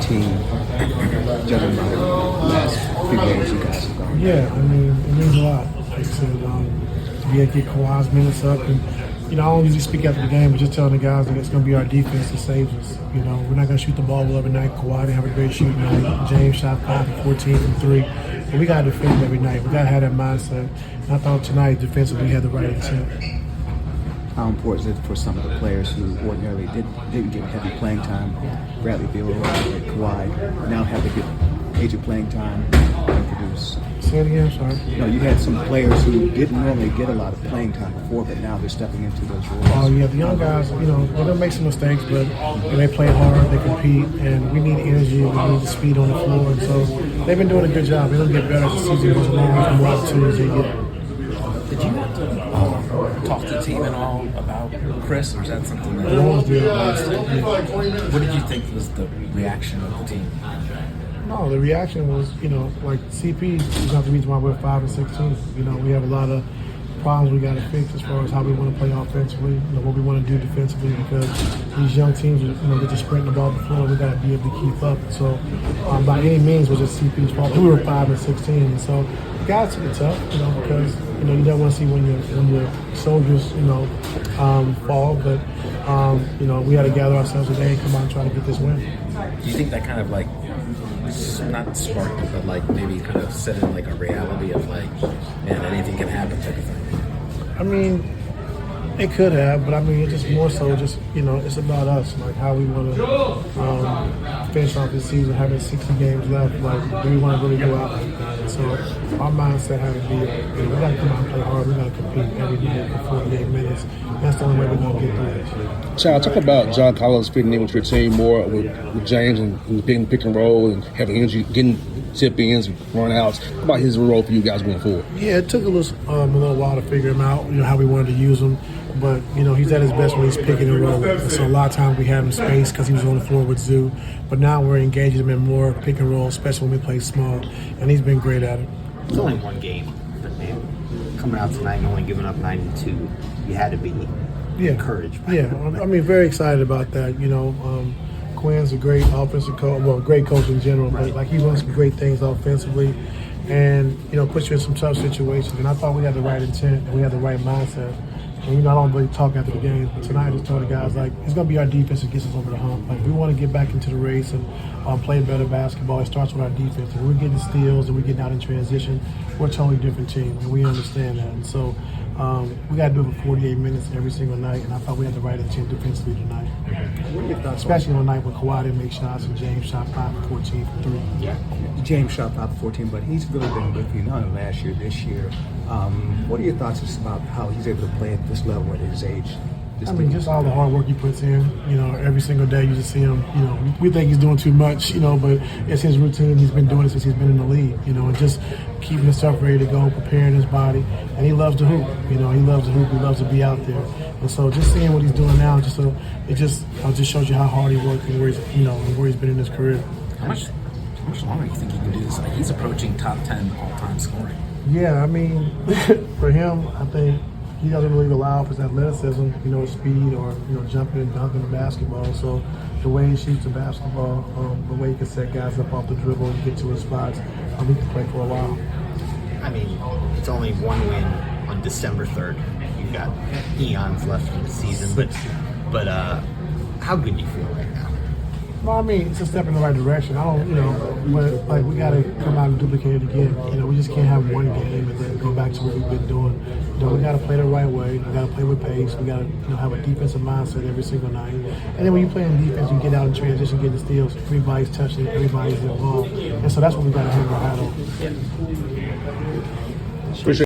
team, judging by the last few games you guys have gone? Yeah, I mean, it means a lot. Like I said, to be able to get Kawhi's minutes up, and I don't usually speak after the game, but just telling the guys that it's going to be our defense that saves us. We're not going to shoot the ball well every night. Kawhi didn't have a great shooting night. James shot 5 of 14 from 3. But we got to defend every night. We got to have that mindset. And I thought tonight defensively we had the right intent. How important is it for some of the players who ordinarily didn't get heavy playing time, Bradley Beal or Kawhi, now have to get major playing time and produce? Say it again, sorry. You had some players who didn't normally get a lot of playing time before, but now they're stepping into those roles. Oh, yeah, the young guys, they're going to make some mistakes, but they play hard, they compete, and we need energy, we need the speed on the floor. And so they've been doing a good job. They're going to get better as the season goes along, the more opportunities they get. Did you have to talk to the team at all about Chris, or is that something that What did you think was the reaction of the team? No, the reaction was, like CP is not the reason why we're 5 and 16. We have a lot of problems we got to fix as far as how we want to play offensively, what we want to do defensively, because these young teams, they're just sprinting the ball up the floor. We got to be able to keep up. So, by any means, was just CP's fault. We were 5 and 16, and so the guys took it tough, because you don't want to see when your soldiers, fall. But we had to gather ourselves today and come out and try to get this win. Do you think that kind of not sparked it, but maybe kind of set in a reality of man, anything can happen type of thing? I mean, it could have, but it's just more so it's about us, how we want to finish off this season, having 60 games left. Do we want to really go out like that? So our mindset had to be, we got to come out and play hard. We got to compete every day for 48 minutes. That's the only way we're going to get through this. Chad, talk about John Collins fitting in with your team more with James and being pick and roll and having energy, getting tip-ins, run-outs. How about his role for you guys going forward? Yeah, it took a little while to figure him out, how we wanted to use him. But, he's at his best when he's picking and rolling. And so a lot of times we had him space because he was on the floor with Zoo. But now we're engaging him in more pick and roll, especially when we play small. And he's been great at it. It's only one game, but man, coming out tonight and only giving up 92, you had to be encouraged by that. Very excited about that. Quinn's a great offensive coach, great coach in general, but he runs some great things offensively and, puts you in some tough situations. And I thought we had the right intent and we had the right mindset. And, I don't really talk after the game, but tonight I just told the guys, it's going to be our defense that gets us over the hump. We want to get back into the race and play better basketball. It starts with our defense. And we're getting steals and we're getting out in transition. We're a totally different team, and we understand that. And so we got to do it for 48 minutes every single night, and I thought we had the right intent defensively tonight. Especially on a night when Kawhi didn't make shots and James shot 5 of 14 from 3. Yeah. James shot 5 of 14, but he's really been with you not only last year, this year. What are your thoughts just about how he's able to play at this level at his age? Just all the hard work he puts in. Every single day you just see him. We think he's doing too much, but it's his routine. He's been doing it since he's been in the league, and just keeping himself ready to go, preparing his body. And he loves to hoop. He loves to hoop. He loves to be out there. And so just seeing what he's doing now, it just shows you how hard he worked and where he's been in his career. How much longer do you think he can do this? He's approaching top 10 all-time scoring. Yeah, for him, I think he doesn't really allow for his athleticism, his speed or, jumping and dunking the basketball. So the way he shoots the basketball, the way he can set guys up off the dribble and get to his spots, he can play for a while. It's only one win on December 3rd. You've got eons left in the season, but how good do you feel right now? Well, it's a step in the right direction. I don't, but we got to come out and duplicate it again. We just can't have one game and then go back to what we've been doing. We got to play the right way. We got to play with pace. We got to, have a defensive mindset every single night. And then when you play in defense, you get out in transition, get the steals. Everybody's touching it. Everybody's involved. And so that's what we got to hang our hat on. Appreciate